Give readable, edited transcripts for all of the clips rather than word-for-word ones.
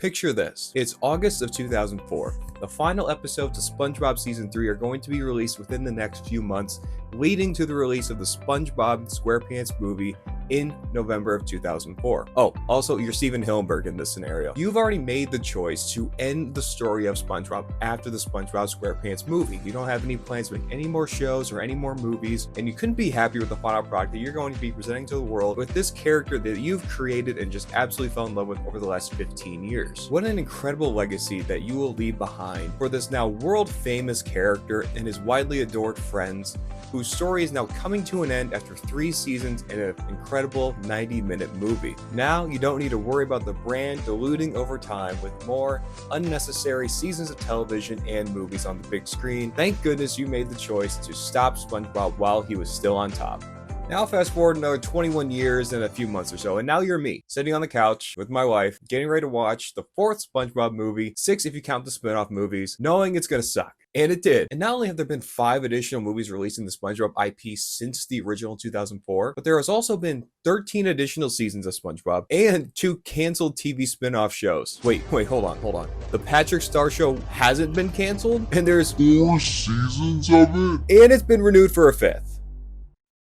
Picture this. It's August of 2004. The final episodes of SpongeBob Season 3 are going to be released within the next few months, leading to the release of the SpongeBob SquarePants movie in November of 2004. Oh, also, you're Steven Hillenburg in this scenario. You've already made the choice to end the story of SpongeBob after the SpongeBob SquarePants movie. You don't have any plans to make any more shows or any more movies, and you couldn't be happier with the final product that you're going to be presenting to the world with this character that you've created and just absolutely fell in love with over the last 15 years. What an incredible legacy that you will leave behind for this now world-famous character and his widely adored friends, whose story is now coming to an end after 3 seasons and an incredible 90-minute movie. Now you don't need to worry about the brand diluting over time with more unnecessary seasons of television and movies on the big screen. Thank goodness you made the choice to stop SpongeBob while he was still on top. Now fast forward another 21 years and a few months or so, and now you're me, sitting on the couch with my wife, getting ready to watch the 4th SpongeBob movie, 6 if you count the spin-off movies, knowing it's gonna suck. And it did. And not only have there been 5 additional movies released in the SpongeBob IP since the original 2004, but there has also been 13 additional seasons of SpongeBob and 2 canceled TV spin-off shows. Wait, hold on. The Patrick Star Show hasn't been canceled, and there's 4 seasons of it? And it's been renewed for a 5th.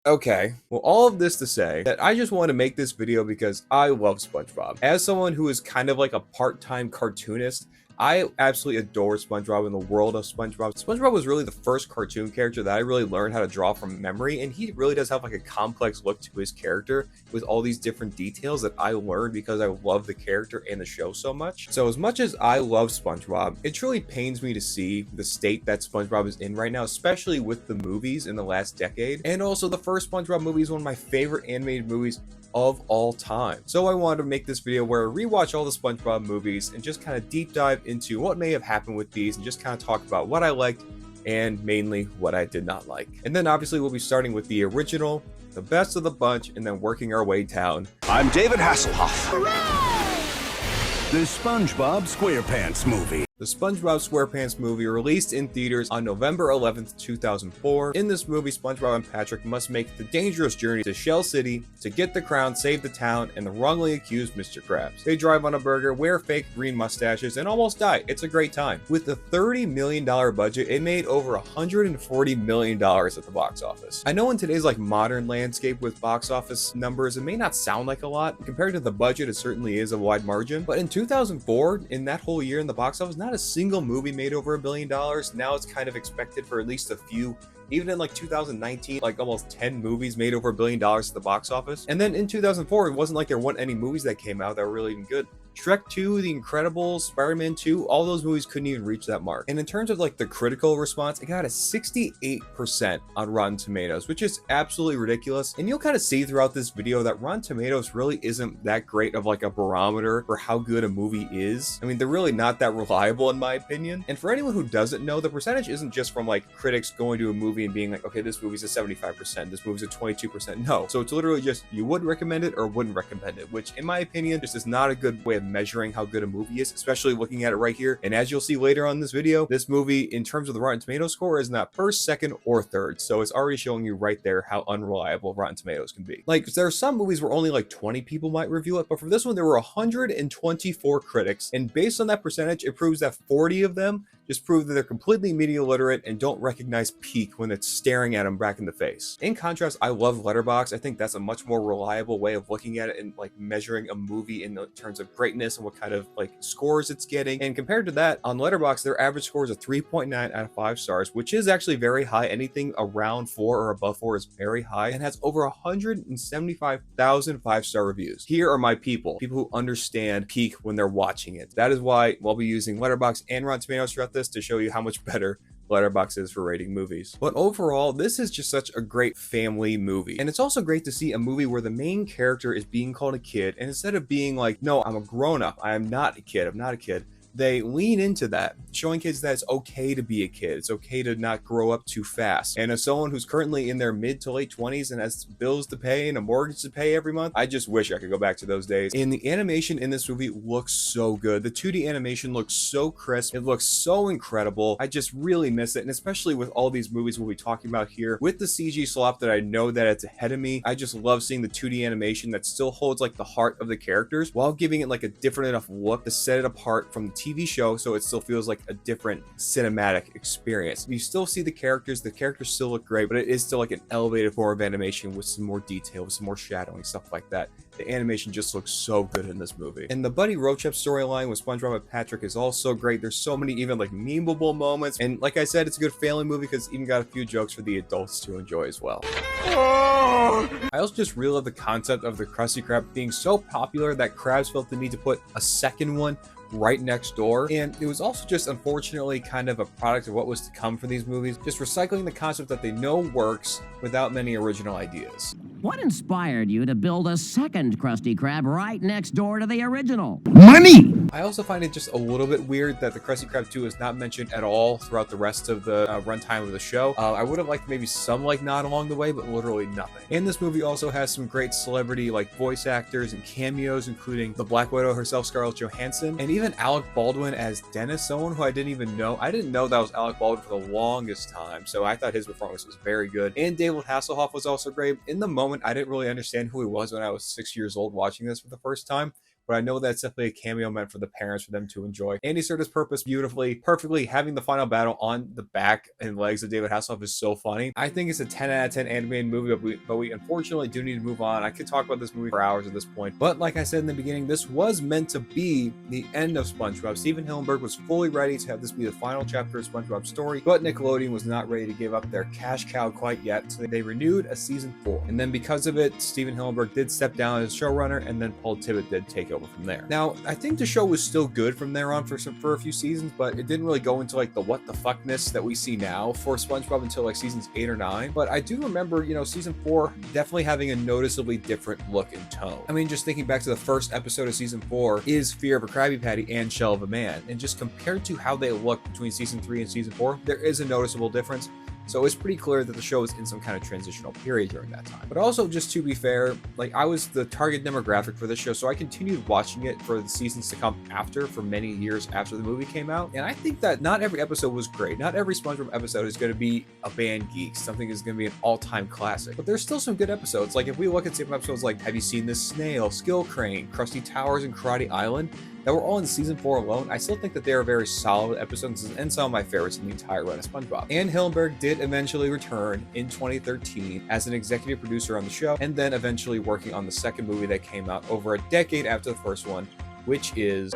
Okay, well, all of this to say that I just want to make this video because I love SpongeBob. As someone who is kind of like a part-time cartoonist, I absolutely adore SpongeBob and the world of SpongeBob. SpongeBob was really the first cartoon character that I really learned how to draw from memory, and he really does have like a complex look to his character with all these different details that I learned because I love the character and the show so much. So as much as I love SpongeBob, it truly pains me to see the state that SpongeBob is in right now, especially with the movies in the last decade. And also the first SpongeBob movie is one of my favorite animated movies of all time. So I wanted to make this video where I rewatch all the SpongeBob movies and just kind of deep dive into what may have happened with these and just kind of talk about what I liked and mainly what I did not like. And then obviously we'll be starting with the original, the best of the bunch, and then working our way down. I'm David Hasselhoff. The SpongeBob SquarePants Movie. The SpongeBob SquarePants movie released in theaters on November 11th, 2004. In this movie, SpongeBob and Patrick must make the dangerous journey to Shell City to get the crown, save the town, and the wrongly accused Mr. Krabs. They drive on a burger, wear fake green mustaches, and almost die. It's a great time. With the $30 million budget, it made over $140 million at the box office. I know in today's like modern landscape with box office numbers, it may not sound like a lot. Compared to the budget, it certainly is a wide margin. But in 2004, in that whole year in the box office, not a single movie made over $1 billion. Now it's kind of expected for at least a few. Even in like 2019, like almost 10 movies made over $1 billion at the box office. And then in 2004, it wasn't like there weren't any movies that came out that were really even good. Shrek 2, The Incredibles, Spider-Man 2, all those movies couldn't even reach that mark. And in terms of like the critical response, it got a 68% on Rotten Tomatoes, which is absolutely ridiculous. And you'll kind of see throughout this video that Rotten Tomatoes really isn't that great of like a barometer for how good a movie is. I mean, they're really not that reliable in my opinion. And for anyone who doesn't know, the percentage isn't just from like critics going to a movie and being like, okay, this movie's a 75%, this movie's a 22%. No. So it's literally just you would recommend it or wouldn't recommend it, which in my opinion, just is not a good way of measuring how good a movie is, especially looking at it right here. And as you'll see later on in this video, this movie in terms of the Rotten Tomatoes score is not first, second, or third. So it's already showing you right there how unreliable Rotten Tomatoes can be. Like there are some movies where only like 20 people might review it, but for this one there were 124 critics, and based on that percentage, it proves that 40 of them just prove that they're completely media illiterate and don't recognize peak when it's staring at them back in the face. In contrast, I love Letterboxd. I think that's a much more reliable way of looking at it and like measuring a movie in terms of greatness and what kind of like scores it's getting. And compared to that, on Letterboxd, their average score is a 3.9 out of 5 stars, which is actually very high. Anything around 4 or above 4 is very high and has over 175,000 5-star reviews. Here are my people who understand peak when they're watching it. That is why we'll be using Letterboxd and Rotten Tomatoes throughout this to show you how much better Letterboxd is for rating movies. But overall, this is just such a great family movie. And it's also great to see a movie where the main character is being called a kid, and instead of being like, no, I'm a grown-up, I am not a kid, they lean into that, showing kids that it's okay to be a kid. It's okay to not grow up too fast. And as someone who's currently in their mid to late 20s and has bills to pay and a mortgage to pay every month, I just wish I could go back to those days. And the animation in this movie looks so good. The 2D animation looks so crisp. It looks so incredible. I just really miss it. And especially with all these movies we'll be talking about here, with the CG slop that I know that it's ahead of me, I just love seeing the 2D animation that still holds like the heart of the characters while giving it like a different enough look to set it apart from the TV show, so it still feels like a different cinematic experience. You still see the characters still look great, but it is still like an elevated form of animation with some more detail, with some more shadowing, stuff like that. The animation just looks so good in this movie. And the Buddy Roachep storyline with SpongeBob and Patrick is also great. There's so many even like memeable moments. And like I said, it's a good family movie because it's even got a few jokes for the adults to enjoy as well. I also just really love the concept of the Krusty Krab being so popular that Krabs felt the need to put a second one right next door. And it was also just unfortunately kind of a product of what was to come for these movies, just recycling the concept that they know works without many original ideas. What inspired you to build a second Krusty Krab right next door to the original? Money! I also find it just a little bit weird that the Krusty Krab 2 is not mentioned at all throughout the rest of the runtime of the show. I would have liked maybe some like nod along the way, but literally nothing. And this movie also has some great celebrity like voice actors and cameos, including the Black Widow herself, Scarlett Johansson, and even Alec Baldwin as Dennis, someone who I didn't even know. I didn't know that was Alec Baldwin for the longest time, so I thought his performance was very good. And David Hasselhoff was also great. In the moment, I didn't really understand who he was when I was 6 years old watching this for the first time, but I know that's definitely a cameo meant for the parents, for them to enjoy. And he served his purpose beautifully, perfectly. Having the final battle on the back and legs of David Hasselhoff is so funny. I think it's a 10 out of 10 animated movie, but we unfortunately do need to move on. I could talk about this movie for hours at this point, but like I said in the beginning, this was meant to be the end of SpongeBob. Steven Hillenburg was fully ready to have this be the final chapter of SpongeBob's story, but Nickelodeon was not ready to give up their cash cow quite yet, so they renewed a season 4. And then because of it, Steven Hillenburg did step down as showrunner, and then Paul Tibbitt did take over from there. Now, I think the show was still good from there on for a few seasons, but it didn't really go into like the what the fuckness that we see now for SpongeBob until like seasons 8 or 9. But I do remember, season 4 definitely having a noticeably different look and tone. I mean, just thinking back to the first episode of season 4 is Fear of a Krabby Patty and Shell of a Man, and just compared to how they look between season 3 and season 4, there is a noticeable difference. So it's pretty clear that the show is in some kind of transitional period during that time. But also, just to be fair, like I was the target demographic for this show, so I continued watching it for the seasons to come after, for many years after the movie came out. And I think that not every episode was great. Not every SpongeBob episode is going to be a band geek, something is going to be an all-time classic. But there's still some good episodes. Like if we look at some episodes like Have You Seen This Snail, Skill Crane, Krusty Towers, and Karate Island, that were all in season 4 alone, I still think that they are very solid episodes and some of my favorites in the entire run of SpongeBob. And Hillenburg did eventually return in 2013 as an executive producer on the show, and then eventually working on the second movie that came out over a decade after the first one, which is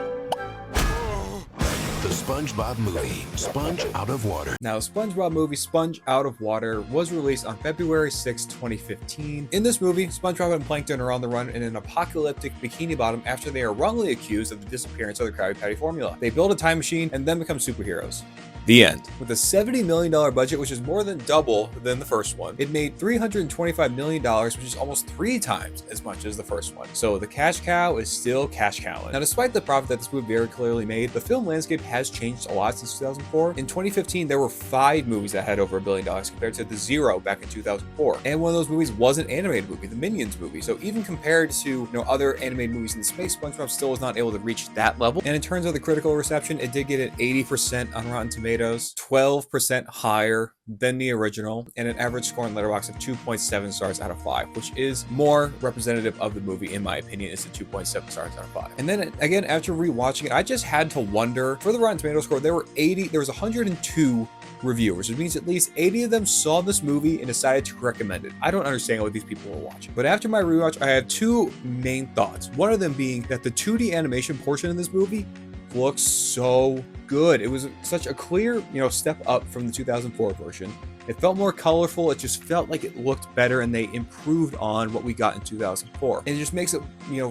The SpongeBob Movie, Sponge Out of Water. Now, SpongeBob Movie Sponge Out of Water was released on February 6, 2015. In this movie, SpongeBob and Plankton are on the run in an apocalyptic Bikini Bottom after they are wrongly accused of the disappearance of the Krabby Patty formula. They build a time machine and then become superheroes. The end. With a $70 million budget, which is more than double than the first one, it made $325 million, which is almost 3 times as much as the first one. So the cash cow is still cash cowing. Now, despite the profit that this movie very clearly made, the film landscape has changed a lot since 2004. In 2015, there were 5 movies that had over $1 billion compared to the 0 back in 2004. And one of those movies was an animated movie, the Minions movie. So even compared to other animated movies in the space, SpongeBob still was not able to reach that level. And in terms of the critical reception, it did get an 80% on Rotten Tomatoes, 12% higher than the original, and an average score on Letterboxd of 2.7 stars out of 5, which is more representative of the movie, in my opinion. It's a 2.7 stars out of 5. And then again, after rewatching it, I just had to wonder, for the Rotten Tomatoes score, there was 102 reviewers, which means at least 80 of them saw this movie and decided to recommend it. I don't understand what these people were watching. But after my rewatch, I have 2 main thoughts. One of them being that the 2D animation portion of this movie looks so good. It was such a clear, step up from the 2004 version. It felt more colorful. It just felt like it looked better, and they improved on what we got in 2004. And it just makes it,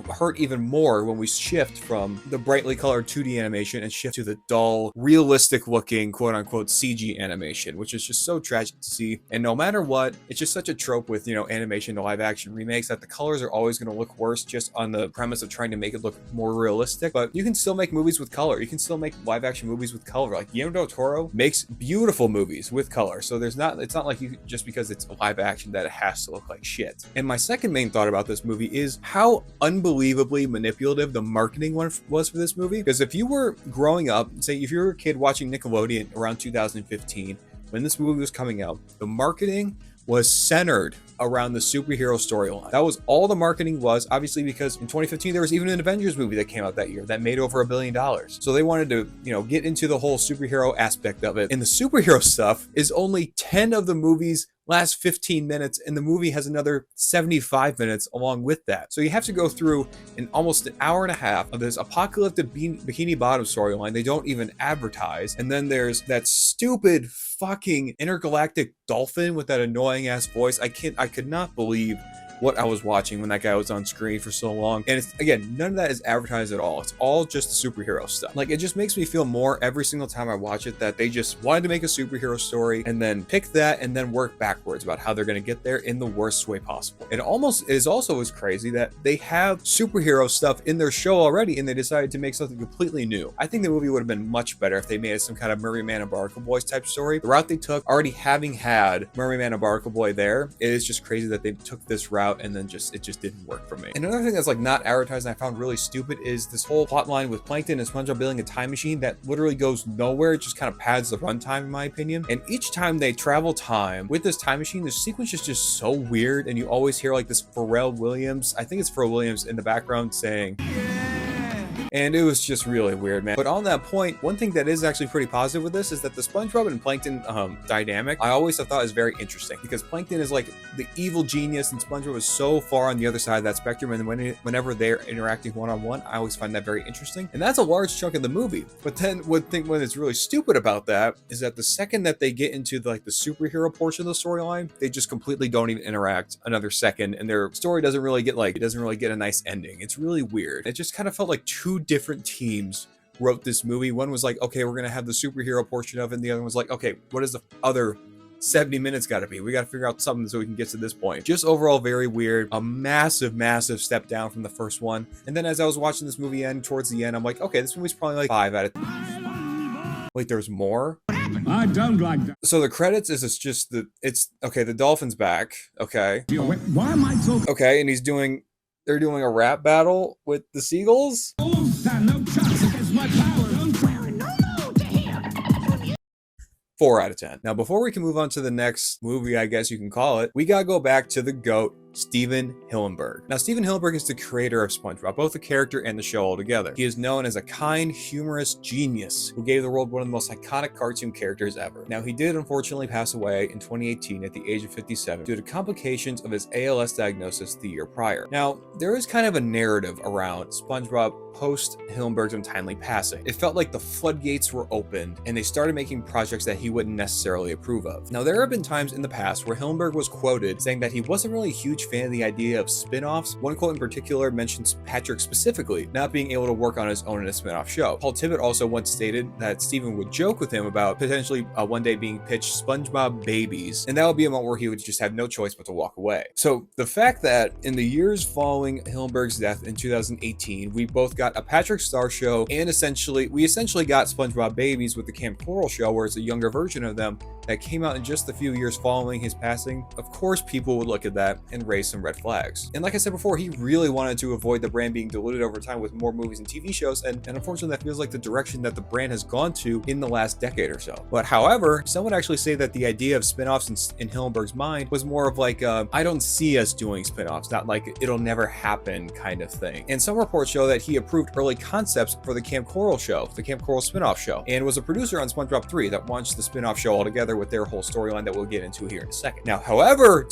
hurt even more when we shift from the brightly colored 2D animation and shift to the dull, realistic looking, quote unquote, CG animation, which is just so tragic to see. And no matter what, it's just such a trope with, animation to live action remakes that the colors are always going to look worse just on the premise of trying to make it look more realistic. But you can still make movies with color. You can still make live action movies with color. Like Guillermo del Toro makes beautiful movies with color. So it's not like just because it's live action that it has to look like shit. And my second main thought about this movie is how unbelievably manipulative the marketing was for this movie. Because if you were growing up, say if you were a kid watching Nickelodeon around 2015, when this movie was coming out, the marketing was centered around the superhero storyline. That was all the marketing was, obviously, because in 2015 there was even an Avengers movie that came out that year that made over $1 billion. So they wanted to, get into the whole superhero aspect of it. And the superhero stuff is only 10 of the movie's last 15 minutes, and the movie has another 75 minutes along with that. So you have to go through almost an hour and a half of this apocalyptic Bikini Bottom storyline they don't even advertise. And then there's that stupid fucking intergalactic dolphin with that annoying ass voice. I could not believe what I was watching when that guy was on screen for so long. And it's, again, none of that is advertised at all. It's all just the superhero stuff. Like, it just makes me feel more every single time I watch it that they just wanted to make a superhero story and then pick that and then work backwards about how they're going to get there in the worst way possible. It is also as crazy that they have superhero stuff in their show already and they decided to make something completely new. I think the movie would have been much better if they made it some kind of Merryman and Barnacle Boys type story. The route they took, already having had Merryman and Barnacle Boy there, it is just crazy that they took this route and then it just didn't work for me. And another thing that's like not advertised and I found really stupid is this whole plot line with Plankton and SpongeBob building a time machine that literally goes nowhere. It just kind of pads the runtime, in my opinion. And each time they travel time with this time machine, the sequence is just so weird, and you always hear like this Pharrell Williams, I think it's Pharrell Williams in the background saying, and it was just really weird, man. But on that point, one thing that is actually pretty positive with this is that the SpongeBob and Plankton dynamic, I always have thought is very interesting, because Plankton is like the evil genius and SpongeBob is so far on the other side of that spectrum, and whenever they're interacting one-on-one, I always find that very interesting. And that's a large chunk of the movie. But then one thing when it's really stupid about that is that the second that they get into the superhero portion of the storyline, they just completely don't even interact another second, and their story doesn't really get a nice ending. It's really weird. It just kind of felt like two different teams wrote this movie. One was like, okay, we're gonna have the superhero portion of it, and the other was like, okay, what is the other 70 minutes got to be? We got to figure out something so we can get to this point. Just overall very weird. A massive step down from the first one. And then as I was watching this movie end towards the end, I'm like, okay, this movie's probably like 5 out of... Wait, there's more? I don't like that. So the credits is okay, the dolphin's back. Okay. Why am I so... Okay, and they're doing a rap battle with the seagulls? Stand no chance against my power. 4 out of 10. Now, before we can move on to the next movie, I guess you can call it, we gotta go back to the GOAT, Steven Hillenburg. Now, Steven Hillenburg is the creator of SpongeBob, both the character and the show altogether. He is known as a kind, humorous genius who gave the world one of the most iconic cartoon characters ever. Now, he did unfortunately pass away in 2018 at the age of 57 due to complications of his ALS diagnosis the year prior. Now, there is kind of a narrative around SpongeBob post Hillenburg's untimely passing. It felt like the floodgates were opened and they started making projects that he wouldn't necessarily approve of. Now, there have been times in the past where Hillenburg was quoted saying that he wasn't really a huge fan of the idea of spin-offs. One quote in particular mentions Patrick specifically not being able to work on his own in a spin-off show. Paul Tibbitt also once stated that Steven would joke with him about potentially one day being pitched SpongeBob Babies, and that would be a moment where he would just have no choice but to walk away. So the fact that in the years following Hillenburg's death in 2018, we both got a Patrick Star show, and we essentially got SpongeBob Babies with the Camp Coral show, where it's a younger version of them that came out in just the few years following his passing. Of course, people would look at that and raise some red flags. And like I said before, he really wanted to avoid the brand being diluted over time with more movies and TV shows, and unfortunately that feels like the direction that the brand has gone to in the last decade or so. But however, some would actually say that the idea of spin-offs in Hillenburg's mind was more of like I don't see us doing spin-offs, not like it'll never happen kind of thing. And some reports show that he approved early concepts for the Camp Coral show, the Camp Coral spin-off show, and was a producer on SpongeBob 3 that launched the spin-off show altogether together with their whole storyline that we'll get into here in a second. Now, however,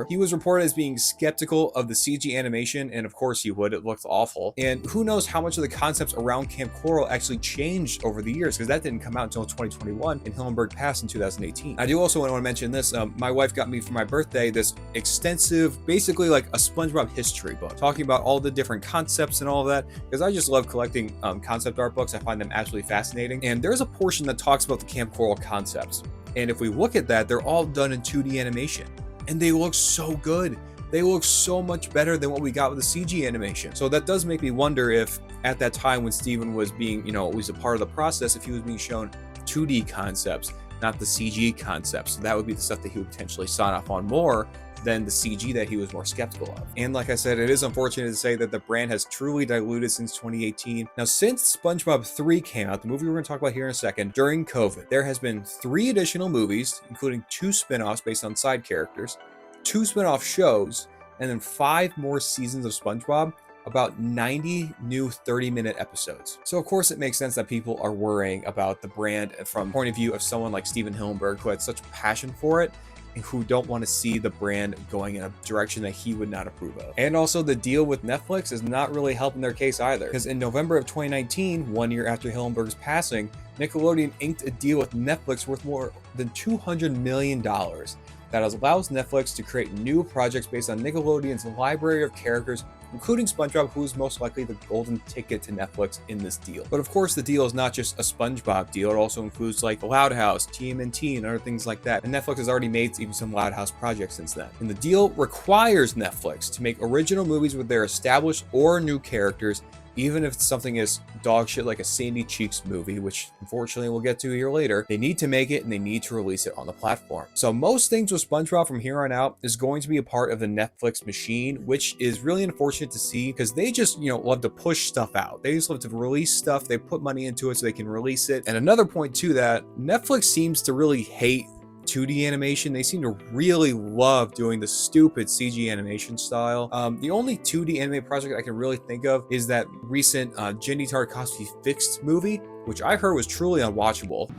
he was reported as being skeptical of the CG animation, and of course he would. It looked awful. And who knows how much of the concepts around Camp Coral actually changed over the years, because that didn't come out until 2021 and Hillenburg passed in 2018. I do also want to mention this. My wife got me for my birthday this extensive, basically like a SpongeBob history book, talking about all the different concepts and all of that, because I just love collecting concept art books. I find them absolutely fascinating. And there's a portion that talks about the Camp Coral concepts. And if we look at that, they're all done in 2D animation. And they look so good. They look so much better than what we got with the CG animation. So that does make me wonder if at that time when Steven was being, was a part of the process, if he was being shown 2D concepts, not the CG concepts. So that would be the stuff that he would potentially sign off on more than the CG that he was more skeptical of. And like I said, it is unfortunate to say that the brand has truly diluted since 2018. Now, since SpongeBob 3 came out, the movie we're going to talk about here in a second, during COVID, there has been 3 additional movies, including 2 spin-offs based on side characters, 2 spin-off shows, and then 5 more seasons of SpongeBob, about 90 new 30-minute episodes. So of course it makes sense that people are worrying about the brand from the point of view of someone like Steven Hillenburg, who had such passion for it, and who don't want to see the brand going in a direction that he would not approve of. And also the deal with Netflix is not really helping their case either, because in November of 2019, 1 year after Hillenburg's passing, Nickelodeon inked a deal with Netflix worth more than $200 million that allows Netflix to create new projects based on Nickelodeon's library of characters, including SpongeBob, who is most likely the golden ticket to Netflix in this deal. But of course, the deal is not just a SpongeBob deal. It also includes like Loud House, TMNT, and other things like that. And Netflix has already made even some Loud House projects since then. And the deal requires Netflix to make original movies with their established or new characters, even if something is dog shit like a Sandy Cheeks movie, which unfortunately we'll get to here later. They need to make it and they need to release it on the platform. So most things with SpongeBob from here on out is going to be a part of the Netflix machine, which is really unfortunate to see, because they just, love to push stuff out. They just love to release stuff. They put money into it so they can release it. And another point to that, Netflix seems to really hate 2D animation. They seem to really love doing the stupid CG animation style. The only 2D anime project I can really think of is that recent Jenny Tartakovsky Fixed movie, which I heard was truly unwatchable.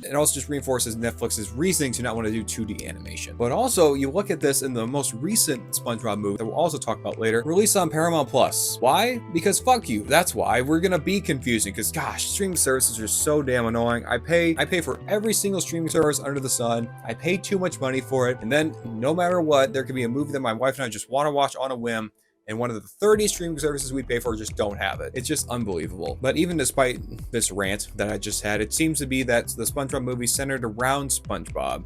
It also just reinforces Netflix's reasoning to not want to do 2D animation. But also, you look at this in the most recent SpongeBob movie that we'll also talk about later, released on Paramount Plus. Why? Because fuck you. That's why. We're gonna be confusing, because gosh, streaming services are so damn annoying. I pay for every single streaming service under the sun. I pay too much money for it, and then no matter what, there could be a movie that my wife and I just want to watch on a whim, and one of the 30 streaming services we pay for just don't have it. It's just unbelievable. But even despite this rant that I just had, it seems to be that the SpongeBob movie centered around SpongeBob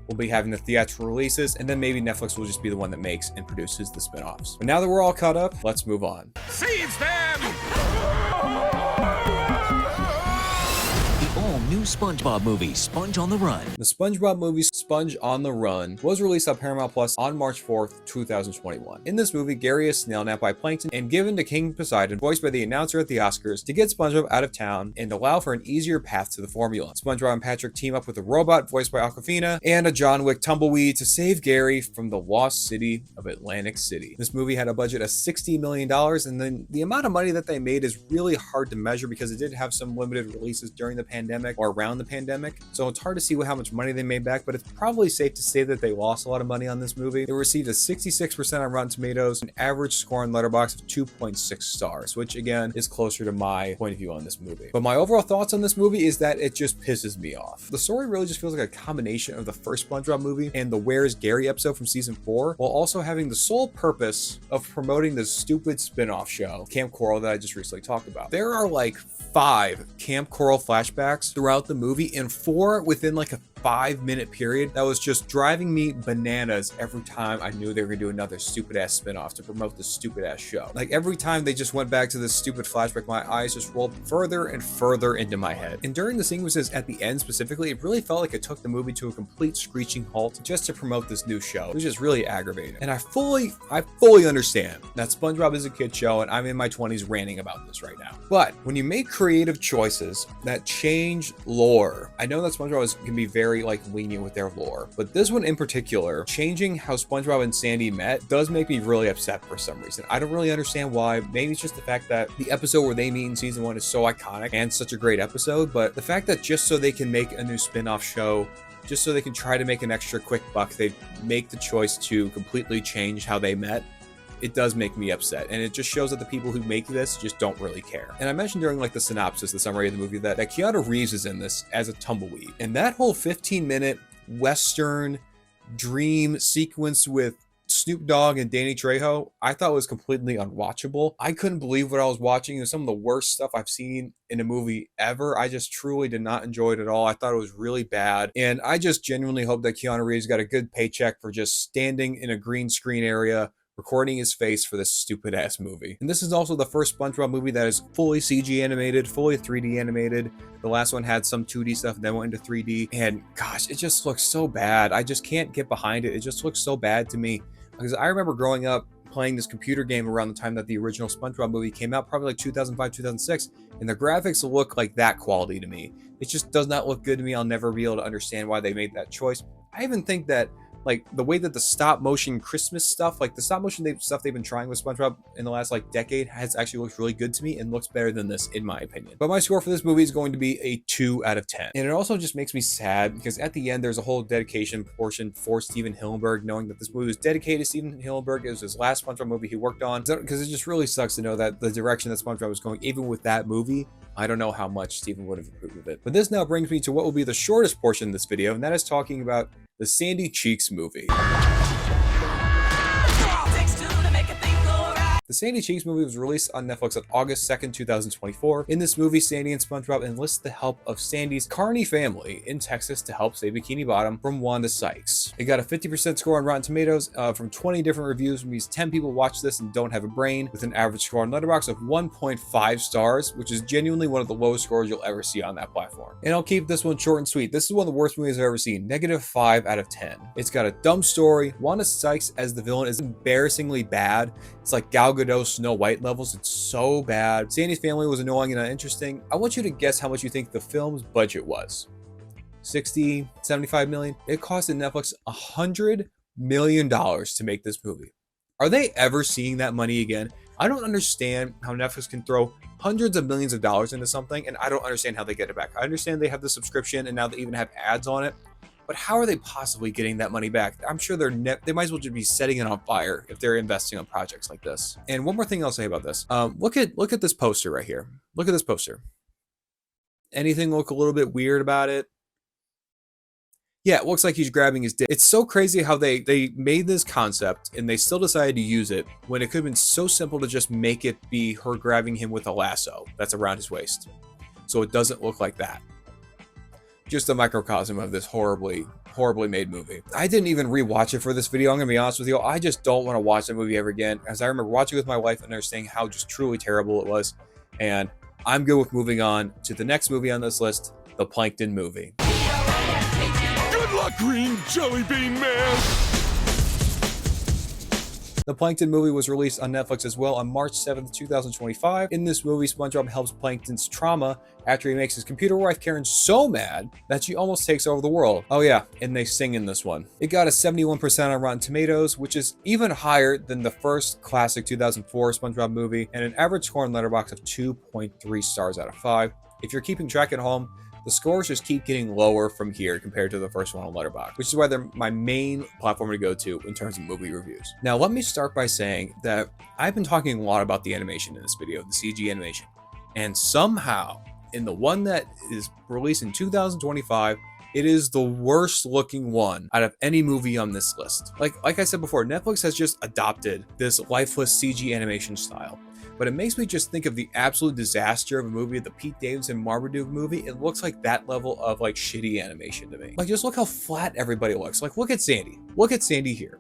will be having the theatrical releases, and then maybe Netflix will just be the one that makes and produces the spin-offs. But now that we're all caught up, let's move on. Seize them! New SpongeBob movie, Sponge on the Run. The SpongeBob movie Sponge on the Run was released on Paramount Plus on March 4th, 2021. In this movie, Gary is snail napped by Plankton and given to King Poseidon, voiced by the announcer at the Oscars, to get SpongeBob out of town and allow for an easier path to the formula. SpongeBob and Patrick team up with a robot voiced by Awkwafina and a John Wick tumbleweed to save Gary from the lost city of Atlantic City. This movie had a budget of $60 million, and then the amount of money that they made is really hard to measure because it did have some limited releases during the pandemic or around the pandemic, so it's hard to see how much money they made back, but it's probably safe to say that they lost a lot of money on this movie. It received a 66% on Rotten Tomatoes, an average score on Letterboxd of 2.6 stars, which again is closer to my point of view on this movie. But my overall thoughts on this movie is that it just pisses me off. The story really just feels like a combination of the first SpongeBob movie and the Where's Gary episode from season 4, while also having the sole purpose of promoting the stupid spin-off show, Camp Coral, that I just recently talked about. There are like 5 Camp Coral flashbacks throughout the movie, and 4 within like a 5-minute period that was just driving me bananas every time I knew they were gonna do another stupid ass spinoff to promote this stupid ass show. Like every time they just went back to this stupid flashback, my eyes just rolled further and further into my head. And during the sequences at the end specifically, it really felt like it took the movie to a complete screeching halt just to promote this new show, which is really aggravating. And I fully understand that SpongeBob is a kid show and I'm in my 20s ranting about this right now. But when you make creative choices that change lore, I know that SpongeBob can be very very like lenient with their lore. But this one in particular, changing how SpongeBob and Sandy met does make me really upset for some reason. I don't really understand why. Maybe it's just the fact that the episode where they meet in season 1 is so iconic and such a great episode, but the fact that just so they can make a new spin-off show, just so they can try to make an extra quick buck, they make the choice to completely change how they met. It does make me upset, and it just shows that the people who make this just don't really care. And I mentioned during like the synopsis, the summary of the movie, that Keanu Reeves is in this as a tumbleweed, and that whole 15-minute Western dream sequence with Snoop Dogg and Danny Trejo, I thought was completely unwatchable. I couldn't believe what I was watching. It was some of the worst stuff I've seen in a movie ever. I just truly did not enjoy it at all. I thought it was really bad. And I just genuinely hope that Keanu Reeves got a good paycheck for just standing in a green screen area recording his face for this stupid ass movie. And this is also the first SpongeBob movie that is fully CG animated, fully 3D animated. The last one had some 2D stuff, then went into 3D. And gosh, it just looks so bad. I just can't get behind it. It just looks so bad to me. Because I remember growing up playing this computer game around the time that the original SpongeBob movie came out, probably like 2005, 2006, and the graphics look like that quality to me. It just does not look good to me. I'll never be able to understand why they made that choice. I even think that like the way that the stop motion Christmas stuff, like the stop motion stuff they've been trying with SpongeBob in the last like decade, has actually looked really good to me and looks better than this in my opinion. But my score for this movie is going to be a 2 out of 10. And it also just makes me sad because at the end there's a whole dedication portion for Steven Hillenburg, knowing that this movie was dedicated to Steven Hillenburg. It was his last SpongeBob movie he worked on, because it just really sucks to know that the direction that SpongeBob was going, even with that movie, I don't know how much Steven would have approved of it. But this now brings me to what will be the shortest portion of this video, and that is talking about the Sandy Cheeks movie. The Sandy Cheeks movie was released on Netflix on August 2nd, 2024. In this movie, Sandy and SpongeBob enlist the help of Sandy's Carney family in Texas to help save Bikini Bottom from Wanda Sykes. It got a 50% score on Rotten Tomatoes from 20 different reviews. From these 10 people watched this and don't have a brain, with an average score on Letterboxd of 1.5 stars, which is genuinely one of the lowest scores you'll ever see on that platform. And I'll keep this one short and sweet. This is one of the worst movies I've ever seen. -5 out of 10. It's got a dumb story. Wanda Sykes as the villain is embarrassingly bad. It's like Gal Gadot Snow White levels. It's so bad. Sandy's family was annoying and uninteresting. I want you to guess how much you think the film's budget was. 60, 75 million? It costed Netflix $100 million to make this movie. Are they ever seeing that money again? I don't understand how Netflix can throw hundreds of millions of dollars into something, and I don't understand how they get it back. I understand they have the subscription and now they even have ads on it, but how are they possibly getting that money back? I'm sure they might as well just be setting it on fire if they're investing on projects like this. And one more thing I'll say about this. Look at this poster right here. Look at this poster. Anything look a little bit weird about it? Yeah, it looks like he's grabbing his dick. It's so crazy how they made this concept and they still decided to use it when it could have been so simple to just make it be her grabbing him with a lasso that's around his waist. So it doesn't look like that. Just a microcosm of this horribly made movie. I didn't even rewatch it for this video. I'm gonna be honest with you. I just don't want to watch that movie ever again, as I remember watching it with my wife and understanding how just truly terrible it was. And I'm good with moving on to the next movie on this list, the Plankton Movie. Good luck, Green Jelly Bean Man! The Plankton Movie was released on Netflix as well on March 7th, 2025. In this movie, SpongeBob helps Plankton's trauma after he makes his computer wife Karen so mad that she almost takes over the world. Oh yeah, and they sing in this one. It got a 71% on Rotten Tomatoes, which is even higher than the first classic 2004 SpongeBob movie, and an average score on Letterboxd of 2.3 stars out of 5. If you're keeping track at home, the scores just keep getting lower from here compared to the first one on Letterboxd, which is why they're my main platform to go to in terms of movie reviews. Now, let me start by saying that I've been talking a lot about the animation in this video, the CG animation, and somehow in the one that is released in 2025, it is the worst looking one out of any movie on this list. Like I said before, Netflix has just adopted this lifeless CG animation style. But it makes me just think of the absolute disaster of a movie, the Pete Davidson Marmaduke movie. It looks like that level of like shitty animation to me. Like, just look how flat everybody looks. Like, look at Sandy. Look at Sandy here.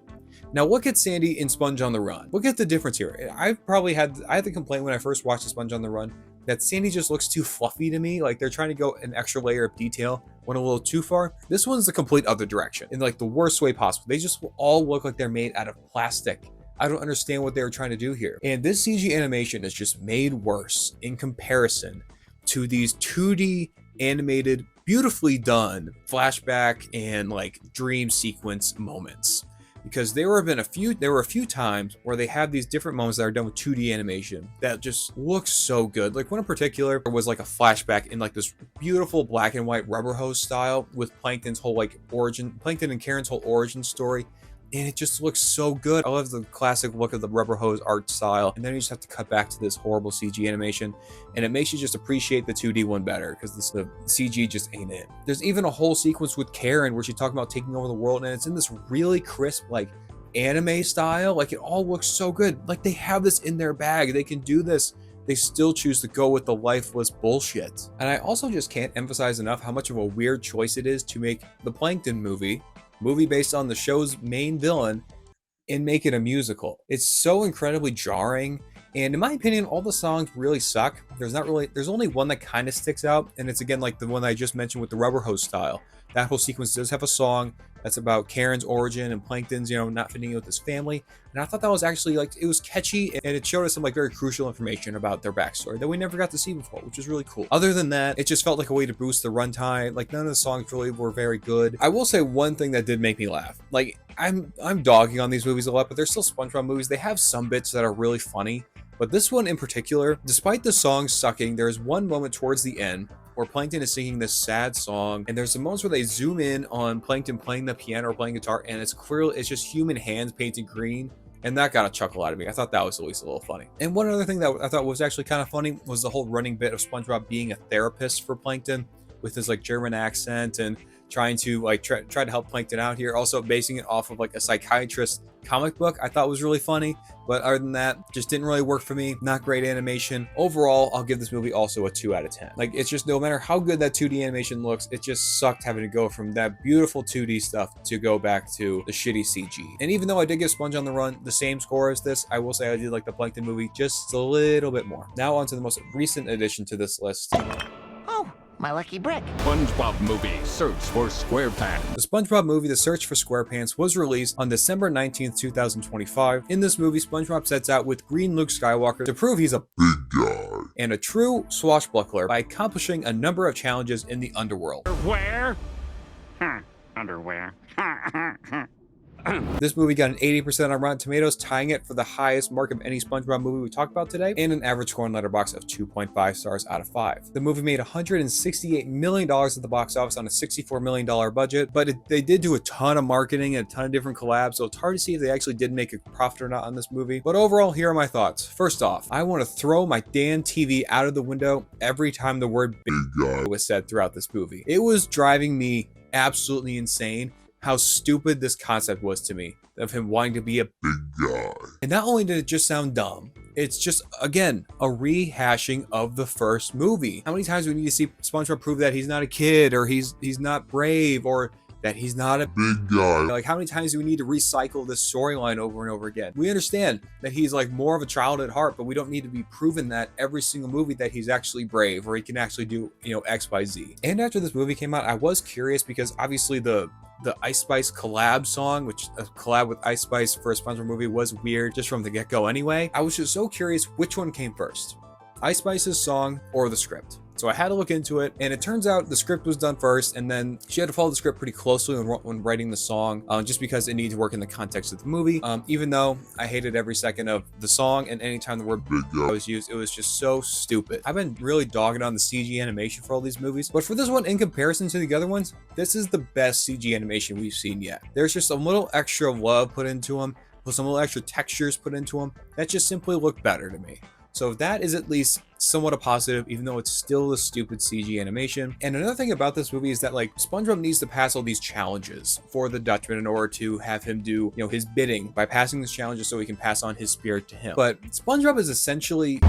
Now look at Sandy in Sponge on the Run. Look at the difference here. I had the complaint when I first watched the Sponge on the Run that Sandy just looks too fluffy to me. Like they're trying to go an extra layer of detail, went a little too far. This one's the complete other direction in like the worst way possible. They just all look like they're made out of plastic. I don't understand what they were trying to do here. And this CG animation is just made worse in comparison to these 2D animated beautifully done flashback and like dream sequence moments. Because there were a few times where they have these different moments that are done with 2D animation that just looks so good. Like one in particular was like a flashback in like this beautiful black and white rubber hose style with Plankton's whole like Plankton and Karen's whole origin story. And it just looks so good. I love the classic look of the rubber hose art style. And then you just have to cut back to this horrible CG animation. And it makes you just appreciate the 2D one better because the CG just ain't it. There's even a whole sequence with Karen where she's talking about taking over the world. And it's in this really crisp, like anime style. Like it all looks so good. Like they have this in their bag. They can do this. They still choose to go with the lifeless bullshit. And I also just can't emphasize enough how much of a weird choice it is to make the Plankton movie based on the show's main villain and make it a musical. It's so incredibly jarring, and in my opinion, all the songs really suck. There's only one that kind of sticks out, and it's again like the one I just mentioned with the rubber hose style. That whole sequence does have a song that's about Karen's origin and Plankton's, not fitting in with his family. And I thought that was actually like, it was catchy and it showed us some like very crucial information about their backstory that we never got to see before, which was really cool. Other than that, it just felt like a way to boost the runtime. Like none of the songs really were very good. I will say one thing that did make me laugh. Like I'm dogging on these movies a lot, but they're still SpongeBob movies. They have some bits that are really funny. But this one in particular, despite the song sucking, there's one moment towards the end where Plankton is singing this sad song, and there's some moments where they zoom in on Plankton playing the piano or playing guitar, and it's just human hands painted green, and that got a chuckle out of me. I thought that was at least a little funny. And one other thing that I thought was actually kind of funny was the whole running bit of SpongeBob being a therapist for Plankton with his like German accent and trying to like try to help Plankton out here, also basing it off of like a psychiatrist comic book. I thought was really funny, but other than that, just didn't really work for me. Not great animation. Overall, I'll give this movie also a 2 out of 10. Like it's just, no matter how good that 2D animation looks, it just sucked having to go from that beautiful 2D stuff to go back to the shitty CG. And even though I did give Sponge on the Run the same score as this, I will say I did like the Plankton movie just a little bit more. Now on to the most recent addition to this list. My lucky brick. SpongeBob Movie, Search for SquarePants. The SpongeBob Movie, The Search for SquarePants, was released on December 19th, 2025. In this movie, SpongeBob sets out with green Luke Skywalker to prove he's a big guy and a true swashbuckler by accomplishing a number of challenges in the underworld. Where? Underwear. This movie got an 80% on Rotten Tomatoes, tying it for the highest mark of any SpongeBob movie we talked about today, and an average score on Letterboxd of 2.5 stars out of 5. The movie made $168 million at the box office on a $64 million budget, but they did do a ton of marketing and a ton of different collabs, so it's hard to see if they actually did make a profit or not on this movie. But overall, here are my thoughts. First off, I want to throw my damn TV out of the window every time the word big guy was said throughout this movie. It was driving me absolutely insane how stupid this concept was to me, of him wanting to be a big guy. And not only did it just sound dumb, it's just, again, a rehashing of the first movie. How many times do we need to see SpongeBob prove that he's not a kid, or he's not brave, or that he's not a big guy? Like, how many times do we need to recycle this storyline over and over again? We understand that he's like more of a child at heart, but we don't need to be proven that every single movie that he's actually brave, or he can actually do, X, Y, Z. And after this movie came out, I was curious because obviously the Ice Spice collab song, which a collab with Ice Spice for a SpongeBob movie was weird just from the get-go anyway. I was just so curious which one came first, Ice Spice's song or the script. So I had to look into it, and it turns out the script was done first, and then she had to follow the script pretty closely when writing the song, just because it needed to work in the context of the movie. Even though I hated every second of the song, and anytime the word big guy was used, it was just so stupid. I've been really dogging on the CG animation for all these movies, but for this one, in comparison to the other ones, this is the best CG animation we've seen yet. There's just a little extra love put into them, with some little extra textures put into them, that just simply look better to me. So that is at least somewhat a positive, even though it's still a stupid CG animation. And another thing about this movie is that like SpongeBob needs to pass all these challenges for the Dutchman in order to have him do, his bidding by passing these challenges so he can pass on his spirit to him. But SpongeBob is essentially...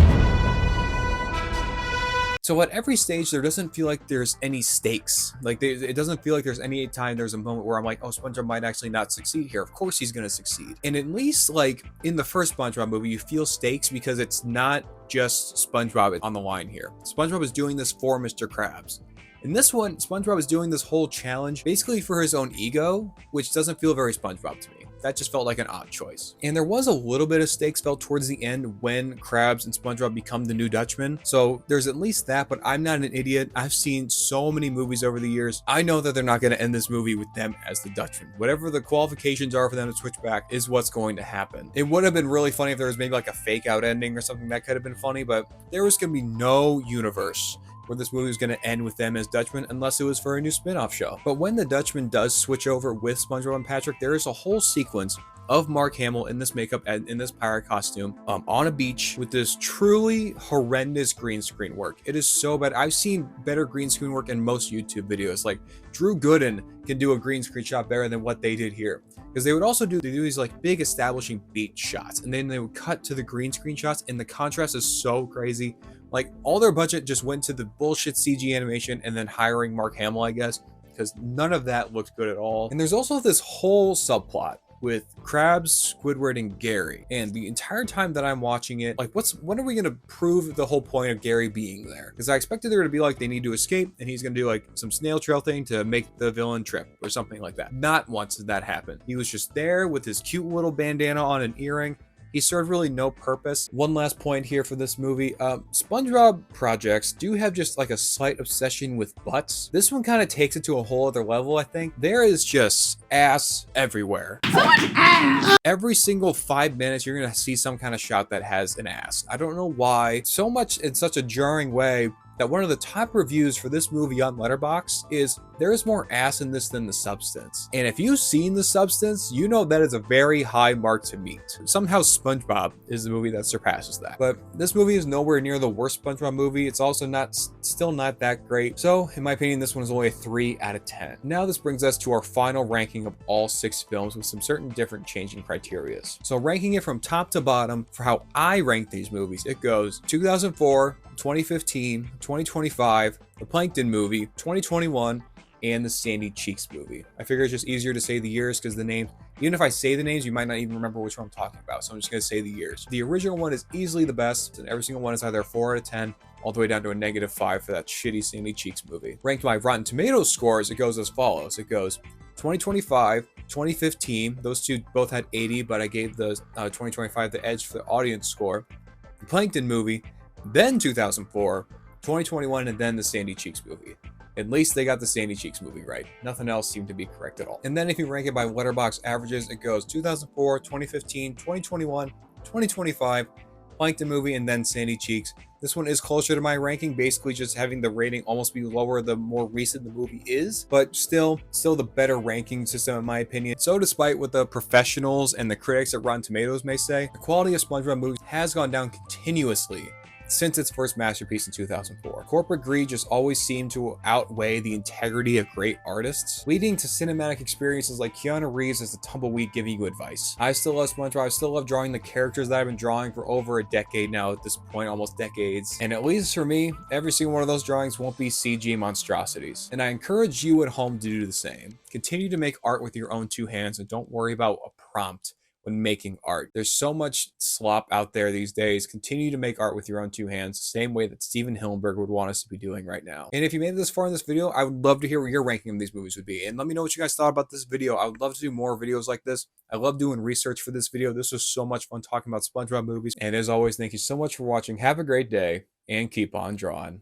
So at every stage, there doesn't feel like there's any stakes. Like it doesn't feel like there's any time there's a moment where I'm like, oh, SpongeBob might actually not succeed here. Of course he's going to succeed. And at least like in the first SpongeBob movie, you feel stakes because it's not just SpongeBob on the line here. SpongeBob is doing this for Mr. Krabs. In this one, SpongeBob is doing this whole challenge basically for his own ego, which doesn't feel very SpongeBob to me. that just felt like an odd choice. And there was a little bit of stakes felt towards the end when Krabs and SpongeBob become the new Dutchman. So there's at least that, but I'm not an idiot. I've seen so many movies over the years. I know that they're not going to end this movie with them as the Dutchman. Whatever the qualifications are for them to switch back is what's going to happen. It would have been really funny if there was maybe like a fake out ending or something. That could have been funny, but there was going to be no universe where this movie was going to end with them as Dutchmen unless it was for a new spin-off show. But when the Dutchman does switch over with SpongeBob and Patrick, there is a whole sequence of Mark Hamill in this makeup and in this pirate costume on a beach with this truly horrendous green screen work. It is so bad. I've seen better green screen work in most YouTube videos. Like Drew Gooden can do a green screen shot better than what they did here. Because they would also do these like big establishing beach shots, and then they would cut to the green screen shots, and the contrast is so crazy. Like all their budget just went to the bullshit CG animation and then hiring Mark Hamill, I guess, because none of that looked good at all. And there's also this whole subplot with Krabs, Squidward, and Gary. And the entire time that I'm watching it, like when are we gonna prove the whole point of Gary being there? Because I expected there to be like they need to escape and he's gonna do like some snail trail thing to make the villain trip or something like that. Not once did that happen. He was just there with his cute little bandana on an earring. He served really no purpose. One last point here for this movie. SpongeBob projects do have just like a slight obsession with butts. This one kind of takes it to a whole other level, I think. There is just ass everywhere. So much ass! Every single 5 minutes, you're gonna see some kind of shot that has an ass. I don't know why. So much in such a jarring way that one of the top reviews for this movie on Letterboxd is there is more ass in this than the substance. And if you've seen the substance, you know that is a very high mark to meet. Somehow SpongeBob is the movie that surpasses that. But this movie is nowhere near the worst SpongeBob movie. It's also still not that great. So in my opinion, this one is only a 3 out of 10. Now this brings us to our final ranking of all 6 films with some certain different changing criteria. So ranking it from top to bottom for how I rank these movies, it goes 2004, 2015, 2025, the Plankton Movie, 2021, and the Sandy Cheeks movie. I figure it's just easier to say the years because the names, even if I say the names, you might not even remember which one I'm talking about. So I'm just going to say the years. The original one is easily the best, and every single one is either a 4 out of 10, all the way down to a -5 for that shitty Sandy Cheeks movie. Ranked by Rotten Tomatoes scores, it goes as follows. It goes 2025, 2015, those two both had 80, but I gave the 2025 the edge for the audience score. The Plankton Movie, then 2004, 2021, and then the Sandy Cheeks movie. At least they got the Sandy Cheeks movie right. Nothing else seemed to be correct at all. And then if you rank it by Letterboxd averages, it goes 2004, 2015, 2021, 2025, Plankton Movie, and then Sandy Cheeks. This one is closer to my ranking, basically just having the rating almost be lower the more recent the movie is, but still the better ranking system in my opinion. So despite what the professionals and the critics at Rotten Tomatoes may say, the quality of SpongeBob movies has gone down continuously since its first masterpiece in 2004. Corporate greed just always seemed to outweigh the integrity of great artists, leading to cinematic experiences like Keanu Reeves as the tumbleweed giving you advice. I still love SpongeBob. I still love drawing the characters that I've been drawing for over a decade now at this point, almost decades. And at least for me, every single one of those drawings won't be CG monstrosities. And I encourage you at home to do the same. Continue to make art with your own 2 hands and don't worry about a prompt when making art. There's so much slop out there these days. Continue to make art with your own 2 hands, the same way that Steven Hillenburg would want us to be doing right now. And if you made it this far in this video, I would love to hear what your ranking of these movies would be. And let me know what you guys thought about this video. I would love to do more videos like this. I love doing research for this video. This was so much fun talking about SpongeBob movies. And as always, thank you so much for watching. Have a great day and keep on drawing.